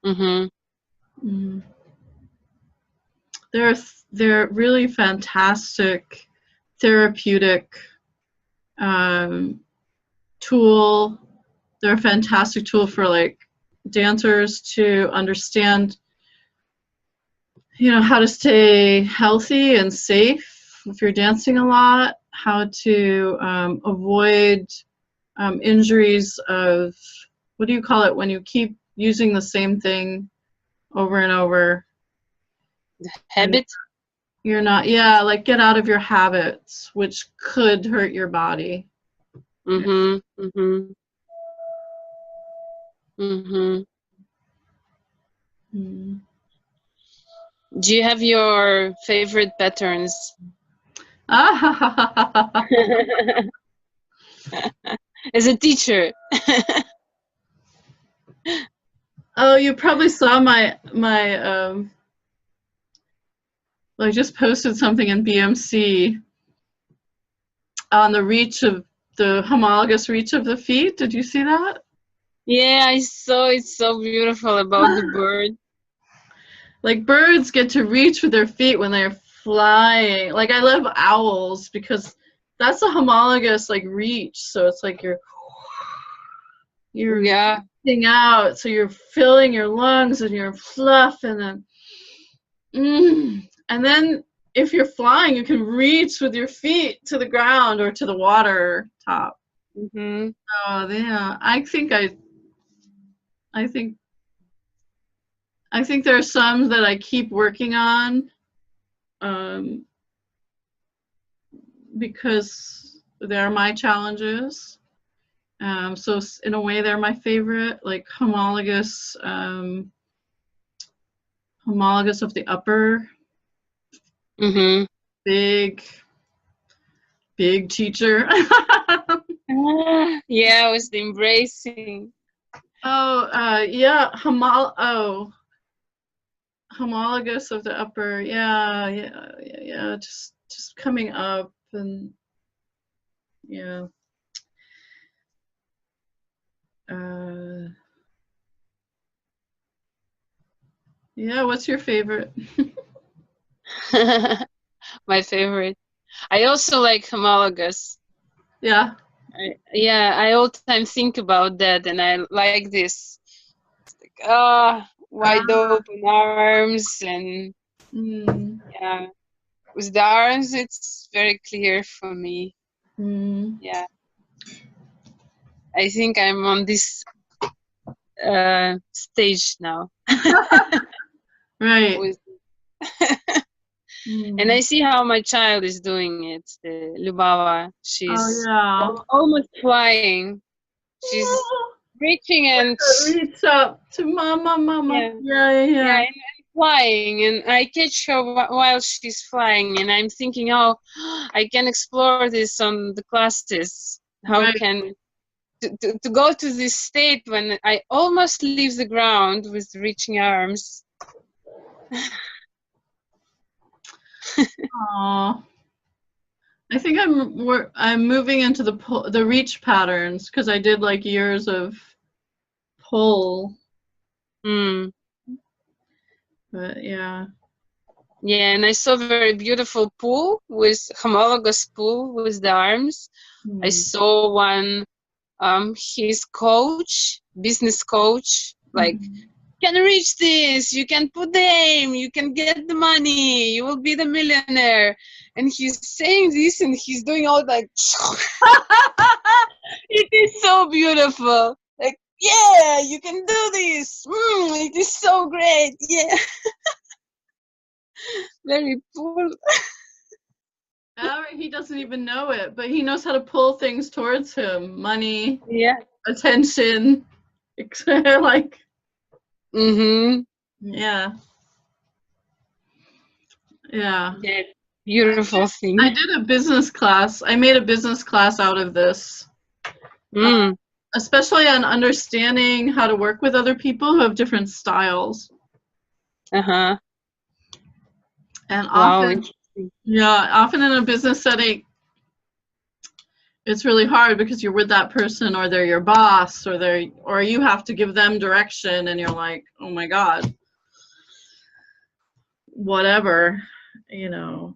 Mm-hmm. Mm. They're really fantastic therapeutic tool. They're a fantastic tool for like dancers to understand, you know, how to stay healthy and safe if you're dancing a lot, how to avoid injuries of, what do you call it when you keep using the same thing over and over? Habit? You're not, yeah, like get out of your habits, which could hurt your body. Mm-hmm. Mm-hmm. Mm-hmm. Mm. Do you have your favorite patterns? As a teacher. Oh, you probably saw my I just posted something in BMC on the reach of the homologous reach of the feet. Did you see that? Yeah, I saw. It's so beautiful about the bird. Like birds get to reach with their feet when they're flying. Like I love owls because that's a homologous like reach. So it's like you're Yeah. breathing out, so you're filling your lungs and you're fluff, and then if you're flying, you can reach with your feet to the ground or to the water top. Mm-hmm. Oh yeah, I think there are some that I keep working on, because they're my challenges. So in a way, they're my favorite, like homologous of the upper. Mm-hmm. Big teacher. Yeah, I was embracing. Oh, yeah, homologous of the upper. Yeah. Just coming up, and yeah. Yeah, what's your favorite? My favorite. I also like homologous. Yeah. I all the time think about that, and I like this. It's like, wide open arms, and yeah, with the arms, it's very clear for me. Yeah, I think I'm on this stage now. Right. And I see how my child is doing it, Lubava. She's almost flying. She's reaching and reach up to mama. Yeah. And flying, and I catch her while she's flying, and I'm thinking, oh, I can explore this on the classes. How can to go to this state when I almost leave the ground with reaching arms. Aww. I think I'm moving into the reach patterns because I did like years of pull. But yeah. Yeah, and I saw a very beautiful pull with homologous pull with the arms. I saw one, his coach, business coach, like, you can reach this, you can put the aim, you can get the money, you will be the millionaire. And he's saying this and he's doing all like, it is so beautiful. Like, yeah, you can do this. It is so great. Yeah. Very cool. He doesn't even know it, but he knows how to pull things towards him. Money, attention, like. Yeah. Beautiful thing. I did a business class. I made a business class out of this. Especially on understanding how to work with other people who have different styles. And often, often in a business setting, it's really hard because you're with that person, or they're your boss, or you have to give them direction, and you're like, oh my God, whatever, you know.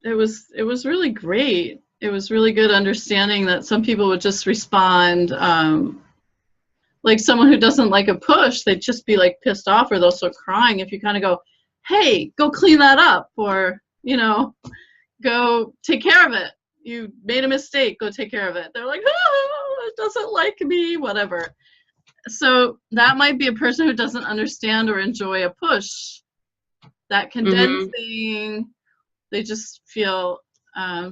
It was really great. It was really good understanding that some people would just respond, like someone who doesn't like a push, they'd just be like pissed off, or they'll start crying if you kind of go, hey, go clean that up, or, you know, go take care of it. You made a mistake, go take care of it. They're like, oh, it doesn't like me, whatever. So that might be a person who doesn't understand or enjoy a push. That condensing, they just feel,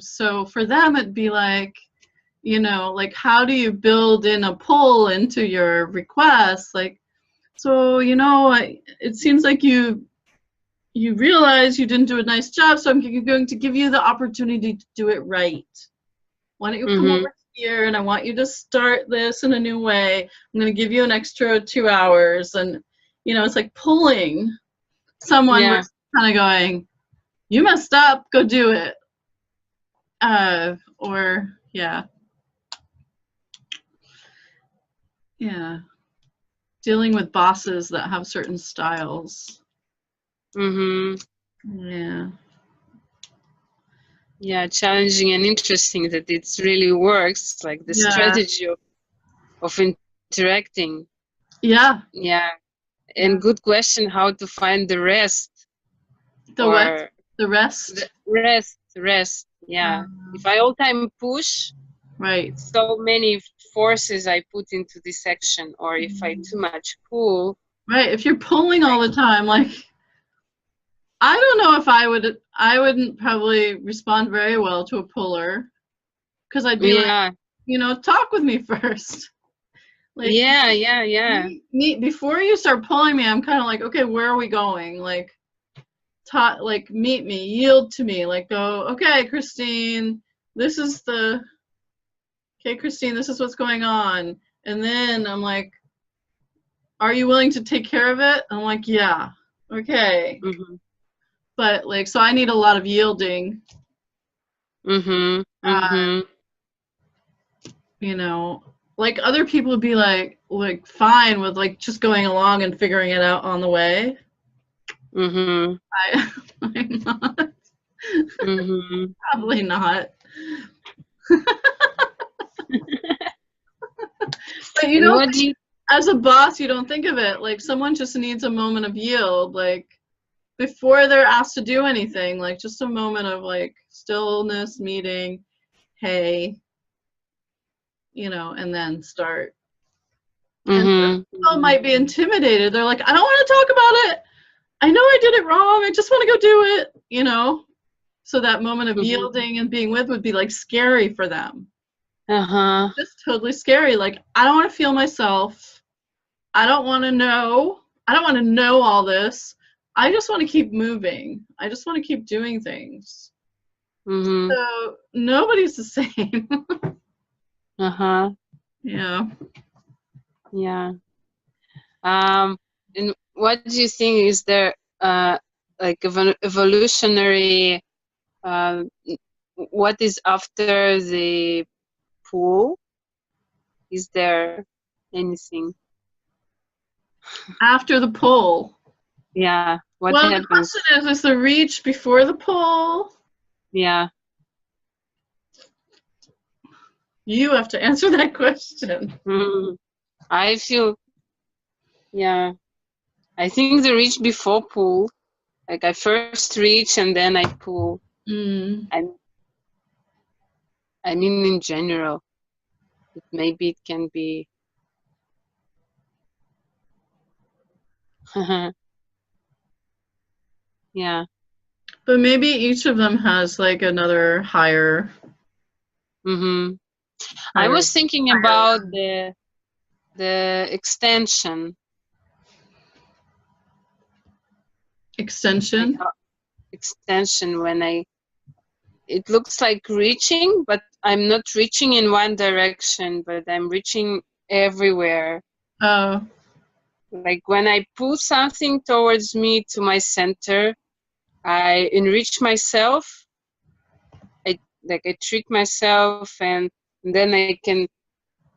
so for them it'd be like, you know, like, how do you build in a pull into your request? Like, so, you know, it seems like you realize you didn't do a nice job, so I'm going to give you the opportunity to do it right. Why don't you come over here, and I want you to start this in a new way. I'm going to give you an extra 2 hours. And, you know, it's like pulling someone versus kind of going, you messed up, go do it. Or, yeah. Yeah. Dealing with bosses that have certain styles. Yeah. Yeah, challenging and interesting that it really works, like the strategy of interacting. Yeah. Yeah. And good question, how to find the rest. The what? The rest? The rest, yeah. If I all time push, right, it's so many forces I put into this action, or if I too much pull. Right, if you're pulling all the time, like, I don't know if I wouldn't probably respond very well to a puller, because I'd be like, you know, talk with me first. Like, me, before you start pulling me, I'm kind of like, okay, where are we going? Like, like, meet me, yield to me, like, go, okay, Christine, this is what's going on. And then I'm like, are you willing to take care of it? I'm like, yeah, okay. But, like, so I need a lot of yielding. You know, like, other people would be like fine with, like, just going along and figuring it out on the way. I'm not. Probably not. But you know, as a boss, you don't think of it. Like, someone just needs a moment of yield, like, before they're asked to do anything, like, just a moment of, like, stillness, meeting, hey, you know, and then start. And people might be intimidated. They're like, I don't want to talk about it. I know I did it wrong. I just want to go do it, you know? So that moment of yielding and being with would be, like, scary for them. Just totally scary. Like, I don't want to feel myself. I don't want to know. I don't want to know all this. I just want to keep moving. I just want to keep doing things. So nobody's the same. Yeah. Yeah. And what do you think, is there like evolutionary, what is after the pull? Is there anything after the pull? Yeah. What well, happens? The question is the reach before the pull? Yeah. You have to answer that question. I feel, yeah, I think the reach before pull, like I first reach and then I pull. I mean, in general, maybe it can be. Yeah. But maybe each of them has, like, another higher. I was thinking about the extension. Extension? Like extension, when it looks like reaching, but I'm not reaching in one direction, but I'm reaching everywhere. Oh. Like when I pull something towards me to my center, I enrich myself. like I trick myself, and then I can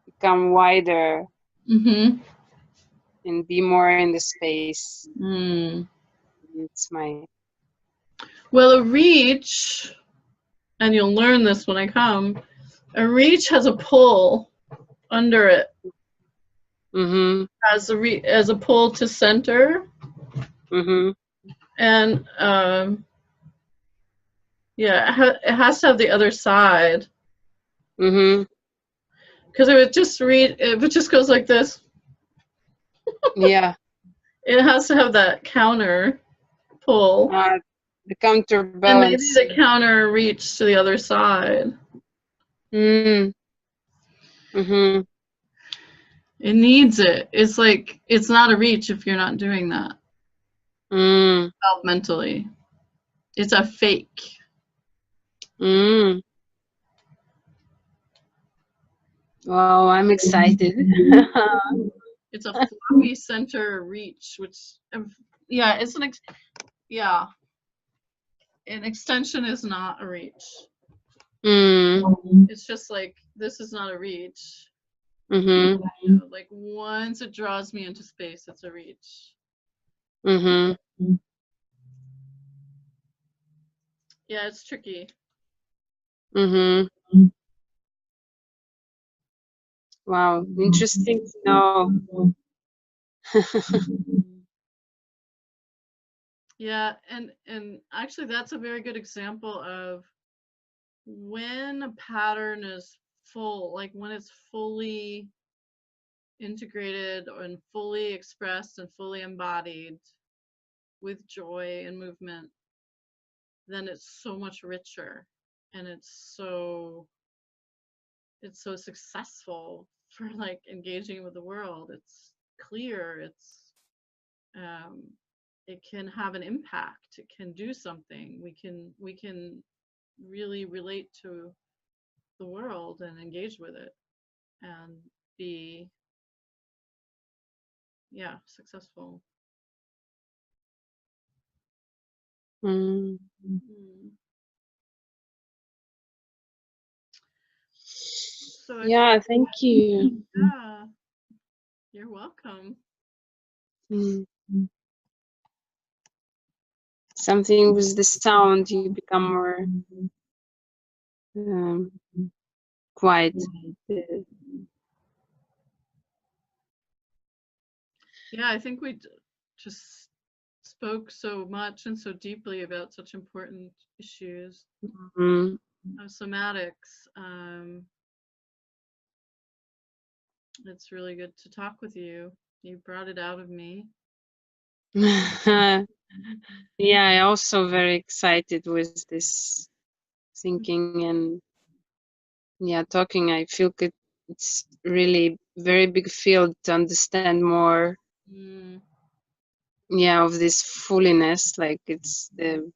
become wider and be more in the space. It's my... Well, a reach, and you'll learn this when I come, a reach has a pull under it. As a pull to center. And yeah, it has to have the other side. Because if it just goes like this. Yeah. It has to have that counter pull. The counterbalance. And maybe the counter reach to the other side. It needs it. It's like, it's not a reach if you're not doing that. Developmentally. It's a fake. Wow, I'm excited. It's a floppy center reach, which, yeah, it's an extension is not a reach. It's just like, this is not a reach. You know, like once it draws me into space, it's a reach. Yeah, it's tricky. Wow, interesting to know. Yeah, and actually that's a very good example of when a pattern is full, like when it's fully integrated and fully expressed and fully embodied with joy and movement, then it's so much richer, and it's so successful for like engaging with the world. It's clear, it can have an impact, it can do something. We can really relate to the world and engage with it and be successful. So yeah, thank you. Yeah, you're welcome. Something with the sound, you become more quiet. Yeah, I think we just spoke so much and so deeply about such important issues of somatics. It's really good to talk with you. You brought it out of me. Yeah, I also very excited with this thinking and talking. I feel it's really very big field to understand more. Of this fulliness, like it's the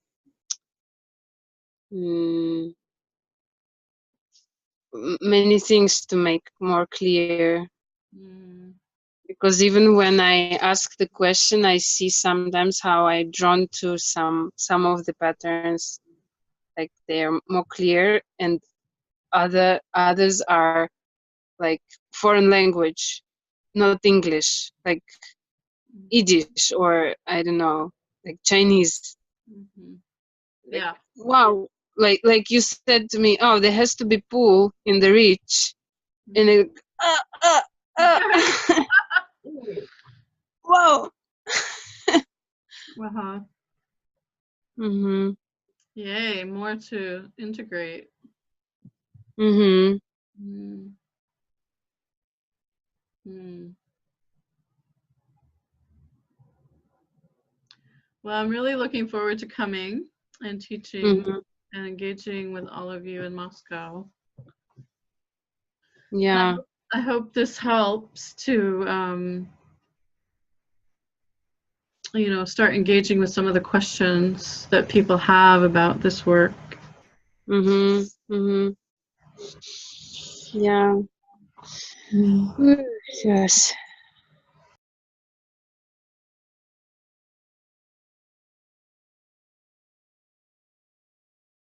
many things to make more clear. Because even when I ask the question, I see sometimes how I drawn to some of the patterns, like they're more clear, and others are like foreign language, not English, like Yiddish, or I don't know, like Chinese. Yeah. Wow, like you said to me, oh, there has to be pool in the reach, and it, wow. Yay, more to integrate. Well, I'm really looking forward to coming and teaching and engaging with all of you in Moscow. Yeah. I hope this helps to start engaging with some of the questions that people have about this work. Yeah. Yes.